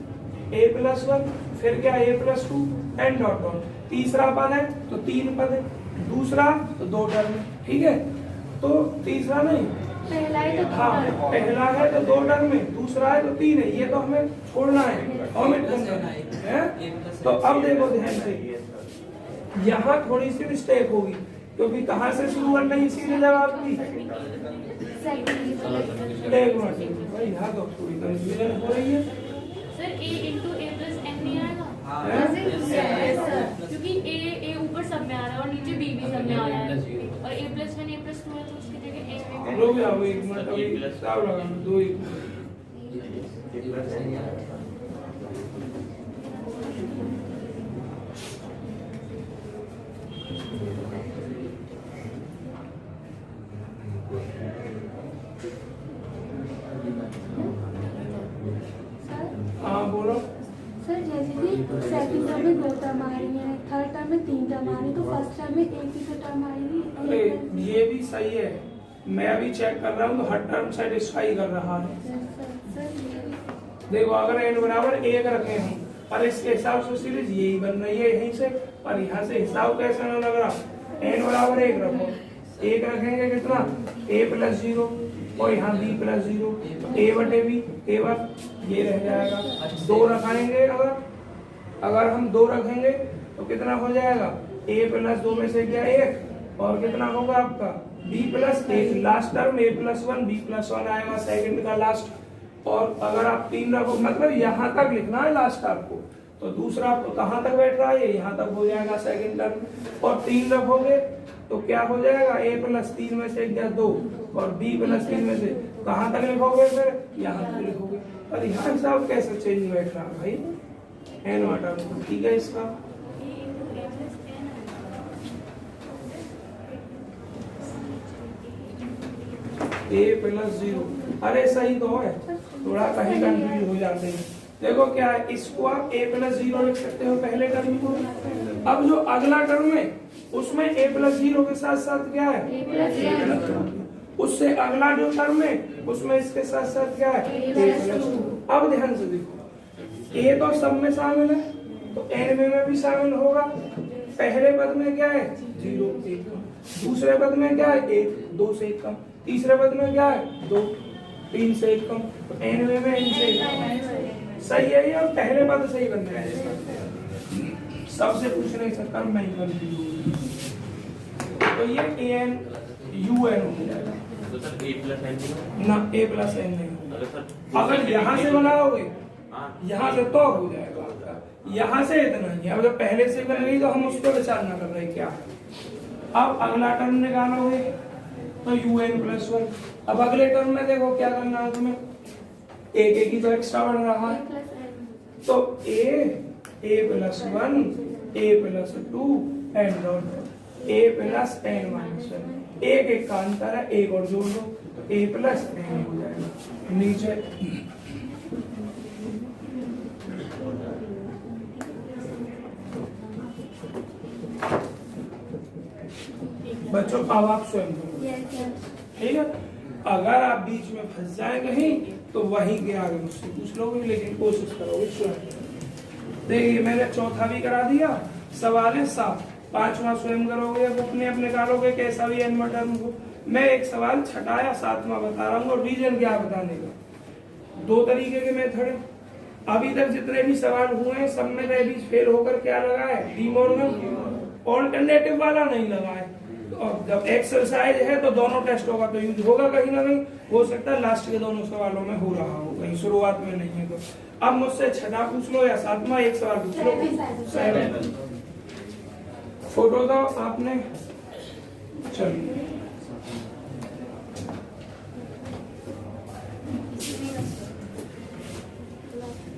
a प्लस 1, फिर क्या a plus 2 and dot dot. तीसरा पद है तो 3 पद है, दूसरा तो 2 टर्म है, ठीक है? तो तीसरा नहीं, पहला है तो हाँ, पहला है तो 2 टर्म में, दूसरा है तो 3 है, ये तो हमें छोड़ना है, ओमिट करना है। तो अब देखो ध्यान से, यहाँ थोड़ी सी मिस्टेक होगी, क्योंकि कहाँ से शुरू करना है इसी जब आपकी एक मिनट भाई, यहाँ तो थोड़ी कंफ्यूजन हो रही है। Sir a into a plus n नहीं आएगा? हैं? क्योंकि a ऊपर सब में आ रहा है और नीचे b भी सब में आ रहा है, और a प्लस 1 a प्लस 2 है, तो उसकी जगह a रुक जाओ एक मिनट, अभी हिसाब लगाना, 2 1 हाँ बोलो। सर जैसे कि सेकंड टर्म में 2 टर्म आ रही है, थर्ड टर्म में 3 टर्म आ रही है, तो फर्स्ट टर्म में एक ही तो टर्म आ रही अरे है। ये भी सही है, मैं अभी चेक कर रहा हूँ तो हर टर्म सेटिस्फाई कर रहा है। देखो अगर n बराबर 1 रखे हम और इसके हिसाब से सीरीज यही बन रही है यहीं से, और यहाँ से हिसाब कैसे ना लग रहा, n बराबर 1 रखो, 1 रखेंगे कितना a प्लस 0 और यहाँ b प्लस 0, a बटे b केवल ये रह जाएगा। 2 रखाएंगे, अगर हम 2 रखेंगे तो कितना हो जाएगा, a प्लस 2 में से क्या 1, और कितना होगा आपका b plus 1, last term a plus 1 b plus 1 आएगा सेकंड का लास्ट। और अगर आप 3 रखो, मतलब यहाँ तक लिखना है लास्ट आपको, तो दूसरा कहाँ तक बैठ रहा है, यहाँ तक हो जाएगा सेकंड टर्म। और 3 रखोगे तो क्या हो जाएगा, a प्लस 3 में से क्या 2, और b प्लस 3 में से कहाँ तक लिखोगे, फिर यहाँ तक लिखोगे। और यहाँ हिसाब कैसे चेंज बैठ रहा है भाई, n वाटर, ठीक है इसका। a प्लस 0, अरे सही तो है, थोड़ा कहीं कंफ्यूज हो जाते हैं। देखो क्या है, इसको आप a प्लस 0 लिख सकते हो पहले टर्म को। अब जो अगला टर्म है उसमें a प्लस 0 के साथ साथ क्या है, उससे अगला जो टर्म है उसमें इसके साथ साथ क्या है, a प्लस 2। अब ध्यान से देखो, a तो सब में शामिल है तो n में भी शामिल होगा। पहले पद में क्या है 0 1, दूसरे पद में क्या है 1 2 से 1 कम, तीसरे पद में क्या है 2 3 से 1 कम, तो n में n से 1 कम। सही है, ये पहले पद से ही बन रहा है, सबसे पूछने के चक्कर में ही कंफ्यूज हो गई। तो ये an un हो जाएगा तो सर a प्लस n नहीं ना, a प्लस n नहीं होगा। अगर सर अगर यहाँ से बनाओगे, हाँ यहाँ से तो हो जाएगा आपका, यहाँ से इतना ही है। अगर पहले से बनेगी तो हम उस पर विचार ना कर रहे क्या है। अब अगला टर्म निकालोगे तो un प्लस 1। अब अगले टर्म में देखो क्या करना है तुम्हें, एक ही तो एक्स्ट्रा बढ़ रहा है, तो a plus 1 a plus 2 and dot a plus n minus 1। एक का अंतर है, एक और जोड़ दो तो a प्लस n हो जाएगा। नीचे बच्चों अब आप स्वयं करो, ठीक है। अगर आप बीच में फंस जाए कहीं तो वहीं के आगे मुझसे पूछ लोगे, लेकिन कोशिश करोगे स्वयं। देखिए मैंने चौथा भी करा दिया, सवाल है 7, 5वां स्वयं करोगे, अब अपने अपने निकालोगे कैसा भी n टर्म हो। मैं एक सवाल छठा या 7वां बता रहा हूँ और रीजन क्या बताने का। 2 तरीके के मेथड है। अभी तक जितने भी सवाल हुए हैं सब में रेबीज फेल होकर क्या लगा है, डी मॉर्गन। ऑल्टरनेटिव वाला नहीं लगा है। और जब एक्सरसाइज है तो दोनों टेस्ट होगा तो यूज होगा कहीं ना कहीं, हो सकता है लास्ट के दोनों सवालों में हो रहा हो, कहीं शुरुआत में नहीं है। तो अब मुझसे छठा पूछ लो या 7वां, एक सवाल पूछ लो। 7 फोटो दो आपने, चलिए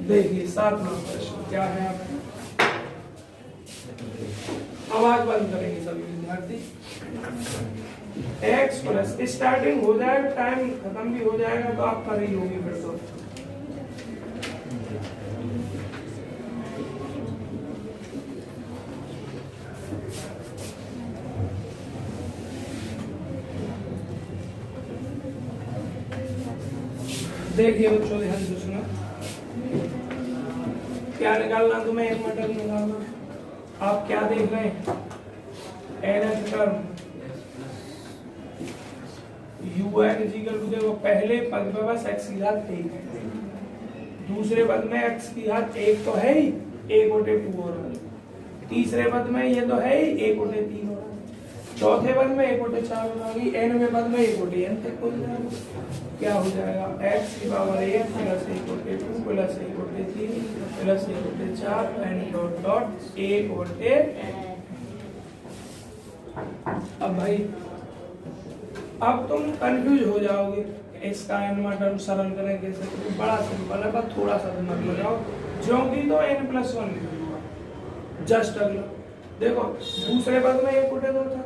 देखिए 7वां प्रश्न क्या है। आप आवाज बंद करेंगे सभी विद्यार्थी। x प्लस स्टार्टिंग हो जाएगा, टाइम खत्म भी हो जाएगा तो आप कर ही लोगे फिर तो। देखिए बच्चों ध्यान से सुनो, क्या निकालना तुम्हें, एक मटर निकालना। आप क्या देख रहे हैं, nth term un equal to, देखो पहले पद में बस x की घात 1 है, दूसरे पद में x की घात 1 तो है ही, 1 बटे 2 और तीसरे पद में ये तो है ही 1 बटे 3 और चौथे पद में 1 बटे 4 होगी, nवें पद में 1 बटे n तक हो जाएगा। क्या हो जाएगा, x की पावर 1 प्लस 1 बटे 2 प्लस 1 बटे 3 प्लस 1 बटे 4 एंड डॉट डॉट 1 बटे। अब भाई अब तुम कंफ्यूज हो जाओगे, इसका n टर्म सरल करें कैसे, तो बड़ा सिंपल है, बस थोड़ा सा दिमाग लगाओ। ज्योंकि तो n प्लस 1 लिखूंगा जस्ट अगला। देखो दूसरे पद में 1 बटे 2 था,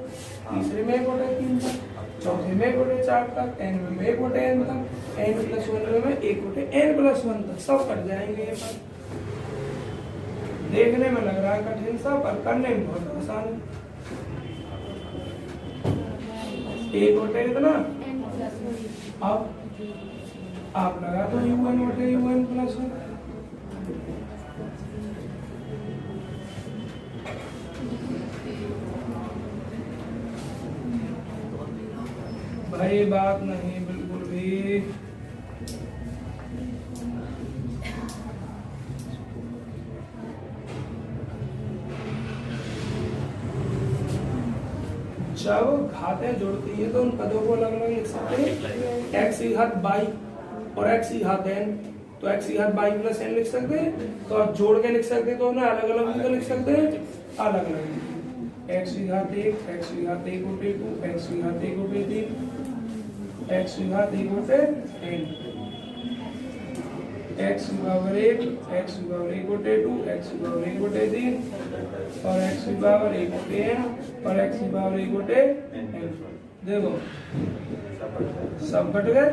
तीसरे में 1 बटे 3 था, चौथे में 1 बटे 4 तक, n में 1 बटे n तक, n प्लस 1 में 1 बटे n प्लस 1 तक, सब कट जाएंगे ये पर। देखने में लग रहा है कठिन सा, पर करने में बहुत आसान है। 1 बटे इतना, अब आप लगा तो un बटे un प्लस 1। भाई बात नहीं बिल्कुल भी। जब घातें जुड़ती है तो उन पदों को अलग अलग लिख सकते हैं। x की घात 22 और x की घात n, तो x की घात 22 प्लस n लिख सकते हैं। तो आप जोड़ के लिख सकते हैं, तो उन्हें अलग अलग भी तो लिख सकते हैं, अलग अलग। x की घात 1, x की घात 1 बटे 2, x की घात 1 बटे 3, x की घात 1 बटे n, x की पावर 1, x की पावर 1 बटे 2, x की पावर 1 बटे 3 और x की पावर 1 बटे n और x की पावर 1 बटे n। देखो सब कट गए,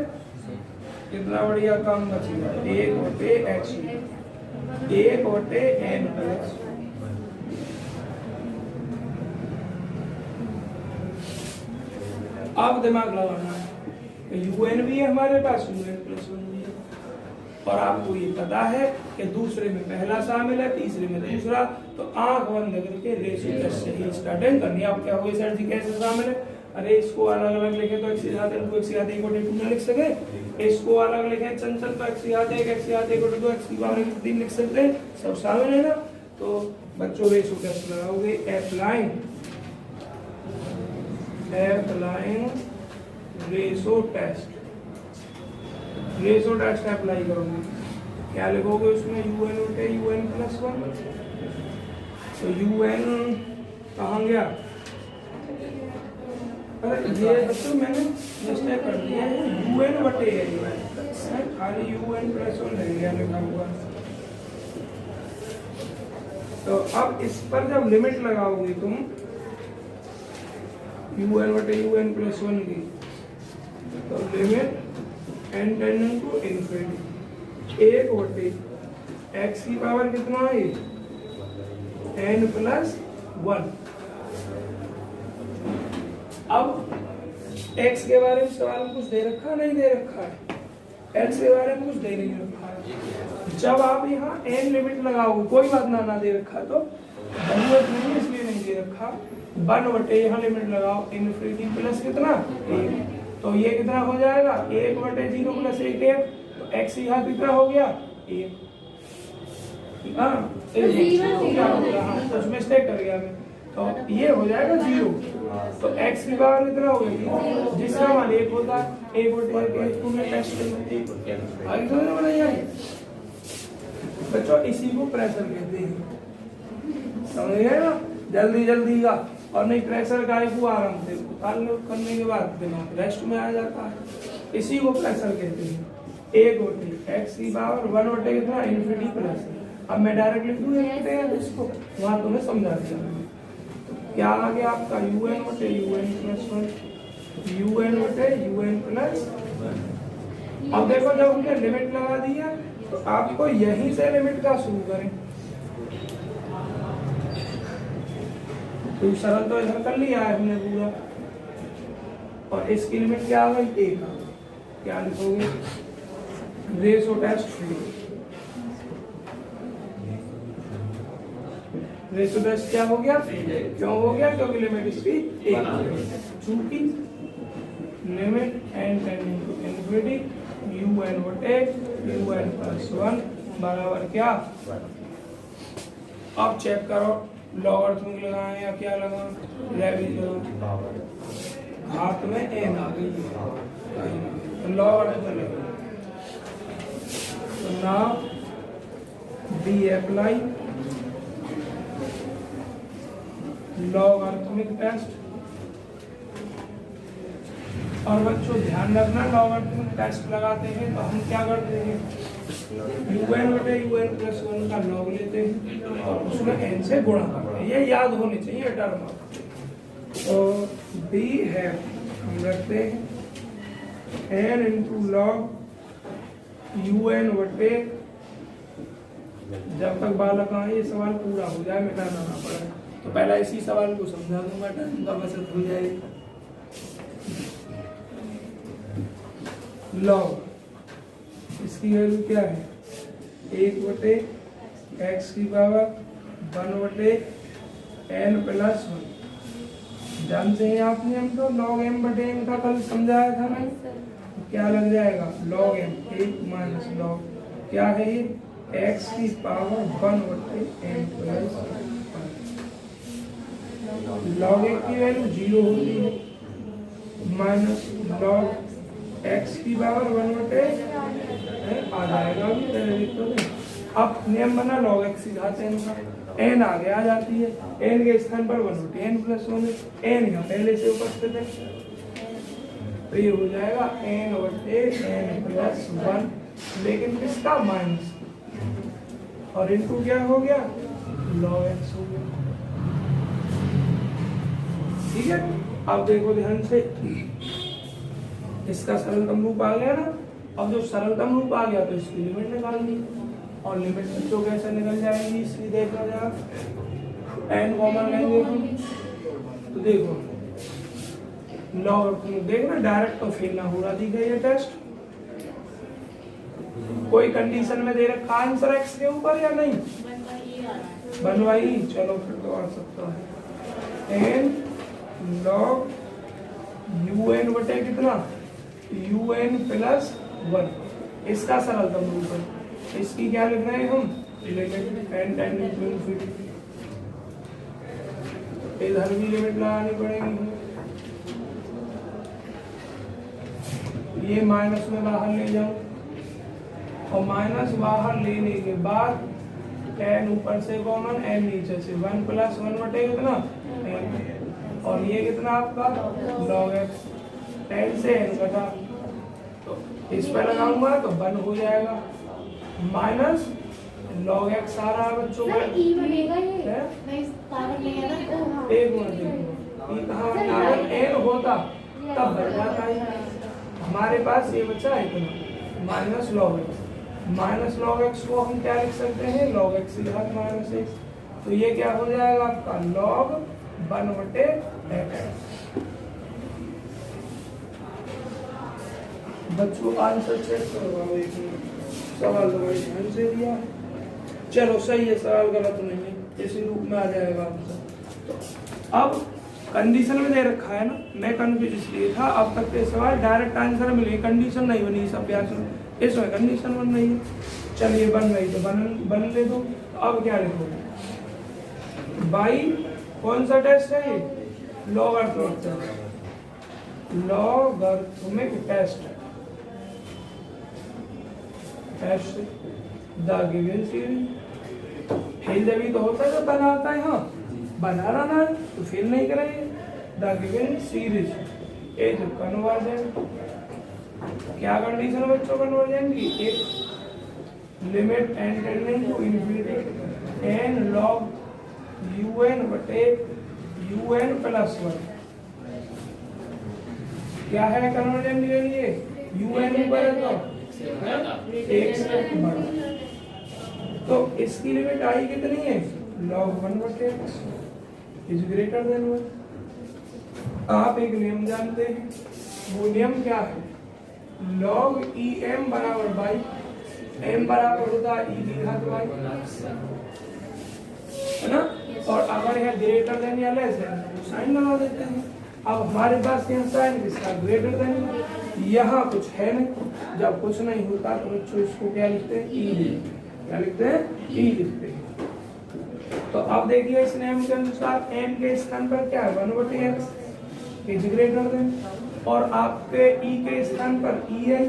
कितना बढ़िया काम बच गया। 1 बटे x, 1 बटे n प्लस। अब दिमाग लगाना है, un भी है हमारे पास, un प्लस 1 भी है, और आपको ये पता है कि दूसरे में पहला शामिल है, तीसरे में दूसरा, तो आंख बंद करके रेशियो से ही स्टार्टिंग करनी है। आप क्या होगी सर जी कैसे शामिल है, अरे इसको अलग अलग लिखे तो x की घात n को x की घात 1 बटे 2 न लिख सके, इसको अलग लिखे चंचल तो x की घात 1, x की घात 1 बटे 2, x की पावर 3 लिख सकते हैं, सब शामिल है ना। तो बच्चों रेशो टेस्ट लगाओगे, अप्लाइंग रेशो टेस्ट अप्लाई करोगे, क्या लिखोगे उसमें, un बटे un प्लस 1। तो un कहाँ गया, अरे ये बच्चों मैंने मिस्टेक कर दिया है, un बटे है, खाली un प्लस 1 रह गया लिखा हुआ। तो अब इस पर जब लिमिट लगाओगे तुम un बटे un प्लस 1 की, तो limit n tending to infinity 1 बटे x की पावर कितना है, n प्लस 1। अब x के बारे में सवाल में कुछ दे रखा नहीं दे रखा है, x के बारे में कुछ दे नहीं रखा है। जब आप यहाँ n लिमिट लगाओगे, कोई बात ना दे रखा तो जरूरत नहीं, इसलिए नहीं दे रखा। 1 बटे यहाँ लिमिट लगाओ इन्फिनिटी प्लस कितना 1, तो ये कितना हो जाएगा 1 बटे 0 प्लस 1, तो x यहाँ कितना हो गया 1। हाँ कुछ मिस्टेक कर गया मैं, तो ये हो जाएगा 0। तो x की पावर कितना हो गई, जिसका मान 1 होता है, 1 बटे 1 में टेस्ट आगे समझ में नहीं आई बच्चों, इसी को प्रेशर कहते हैं, समझ गए ना, जल्दी जल्दी का। और नहीं प्रेशर का को आराम से करने के बाद दिमाग रेस्ट में आ जाता है, इसी को प्रेशर कहते हैं। 1 बटे x की पावर 1 बटे कितना इन्फिनिटी प्लस, अब मैं डायरेक्ट लिख दूँ इसको, वहाँ तुम्हें समझा दिया मैंने। क्या आ गया आपका un बटे un प्लस 1, un बटे un प्लस 1। अब देखो जब हमने लिमिट लगा दी है तो आपको यहीं से लिमिट का शुरू करें, तो सरल तो इधर कर लिया है हमने पूरा, और इसकी लिमिट क्या आ गई 1 आ गई। क्या लिखोगे, रेशो टेस्ट रेशो टेस्ट क्या हो गया, क्यों हो गया, क्योंकि लिमिट इसकी 1, चूंकि limit n tending to infinity un बटे un प्लस 1 बराबर क्या। अब चेक करो लॉगरिथमिक लगाएं या क्या लगाएं, रेविज लगाएं, हाथ में n आ गई है, लॉगरिथमिक तो now we apply logarithmic test. और बच्चों ध्यान रखना, लॉगरिथमिक टेस्ट लगाते हैं तो हम क्या करते हैं, un बटे un प्लस 1 का लॉग लेते हैं और उसमें n से गुणा करते हैं, ये याद होनी चाहिए टर्म। तो b है, हम रखते हैं n इंटू लॉग un बटे, जब तक बालक आए ये सवाल पूरा हो जाए मिटाना ना पड़े, तो पहला इसी सवाल को समझा दूंगा, टाइम का बचत हो जाएगी। लॉग इसकी वैल्यू क्या है, 1 बटे x की पावर 1 बटे n प्लस 1। जानते हैं आप नियम तो, लॉग m बटे n का कल समझाया था मैं, क्या लग जाएगा लॉग m 1 माइनस लॉग क्या है ये x की पावर 1 बटे n प्लस 1। लॉग 1 की वैल्यू 0 होती है, माइनस लॉग x की पावर 1 बटे आ जाएगा अभी। अब नियम बना लॉग x की घात n का, n आगे आ जाती है, n के स्थान पर 1 बटे n प्लस 1 है, n यहाँ पहले से उपस्थित है, तो ये हो जाएगा n बटे n प्लस 1, लेकिन किसका माइनस, और इनटू क्या हो गया लॉग x हो गया। ठीक है, अब देखो ध्यान से, इसका सरलतम रूप आ गया ना। अब जब सरलतम रूप आ गया तो इसकी लिमिट निकालनी, और लिमिट बच्चों कैसे निकल जाएगी इसकी देखा जाए, n कॉमन लेंगे हम, तो देखो लॉग देखना डायरेक्ट तो फेल ना हो रहा, दी गई है टेस्ट, कोई कंडीशन में दे रखा आंसर x के ऊपर या नहीं, बनवाई, चलो फिर तो आ सकता है n लॉग un बटे कितना un प्लस 1, इसका सरलतम रूप है। इसकी क्या लिख रहे हैं हम, limit n tending to infinity इधर भी लिमिट लगानी पड़ेगी। ये माइनस में बाहर ले जाऊं और माइनस बाहर लेने के बाद n ऊपर से कॉमन n नीचे से 1 प्लस 1 बटे कितना n, और ये कितना आपका log x, n से n कटा तो इस पर लगाऊंगा तो 1 हो जाएगा माइनस log x आ रहा है बच्चों का। सर ई बनेगा ये है? नहीं पावर लेगा ना। ओ हाँ एक मिनट देखो ये कहाँ अगर n होता तब बढ़ जाता है। हमारे पास ये बचा है इतना minus log x, minus log x को हम क्या लिख सकते हैं log x की घात माइनस x, तो ये क्या हो जाएगा आपका log 1 बटे x। बच्चों आंसर चेक करवाओ एक मिनट, सवाल तो बड़े ध्यान से दिया है। चलो सही है, सवाल गलत नहीं है, इसी रूप में आ जाएगा आंसर। तो अब कंडीशन में दे रखा है ना, मैं कंफ्यूज इसलिए था, अब तक के सवाल डायरेक्ट आंसर मिले, कंडीशन नहीं बनी इस अभ्यास में, इसमें कंडीशन बन रही है। चलिए बन रही तो बन ले दो। तो अब क्या लिखोगे भाई, कौन सा टेस्ट है ये logarithmic test, logarithmic test the given series. Fail जब तो होता है जब बनाता है, हाँ बना रहा है तो फेल नहीं करेंगे। The given series is convergent, क्या कंडीशन है बच्चों कन्वर्जेंट की, एक limit n tending to infinity n log un बटे un प्लस 1, क्या है कन्वर्जेंट के लिए un ऊपर है तो एक से बड़ा, तो इसकी लिमिट आई कितनी है log 1 बटे x इज ग्रेटर देन 1। आप एक नियम जानते हैं, वो नियम क्या है, log em बराबर बाई m बराबर होता है e की घात y, है ना, और अगर यह ग्रेटर देन या लेस देन तो साइन लगा देते हैं। अब हमारे पास यहाँ साइन किसका ग्रेटर देन, यहाँ कुछ है नहीं, जब कुछ नहीं होता तो बच्चों इसको क्या लिखते हैं e, क्या लिखते हैं e लिखते हैं। तो अब देखिए इस नियम के अनुसार m के स्थान पर क्या है 1 बटे x इज ग्रेटर देन, और आपके e के स्थान पर e है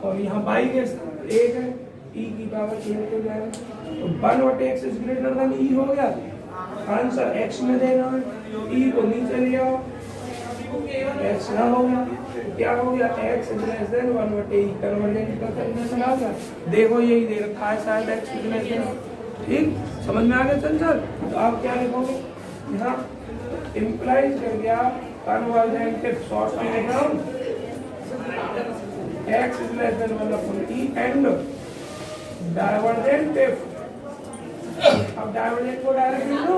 और यहाँ y के स्थान पर 1 है, e की पावर 1 हो जाएगा, तो 1 बटे x is greater than e हो गया। आंसर x में देना है, e को नीचे ले आओ, x ना हो गया, क्या हो गया x इज लेस देन 1 बटे e, कन्वर्जेंट का कंडीशन आ गया। देखो यही दे रखा है शायद x इज लेस देन, ठीक समझ में आ गया चंचल। तो आप क्या लिखोगे यहाँ इंप्लाइज कर गया कन्वर्जेंट शॉर्ट में लिख रहा हूँ x is less than 1 upon e and divergent if, अब डाइवर्जेंट को डायरेक्ट लिख दो,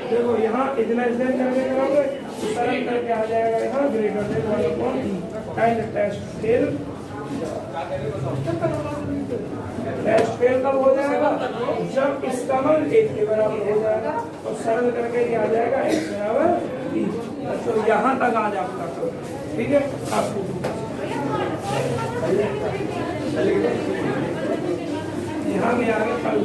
देखो यहाँ इज लेस देन करके करोगे तो सरल करके आ जाएगा यहाँ greater than 1 upon e and test fail. Test fail कब हो जाएगा, जब इसका मान 1 के बराबर हो जाएगा, तो सरल करके ये आ जाएगा x बराबर e। तो यहाँ तक आज आपका, ठीक है, आपको यहाँ भी आगे कल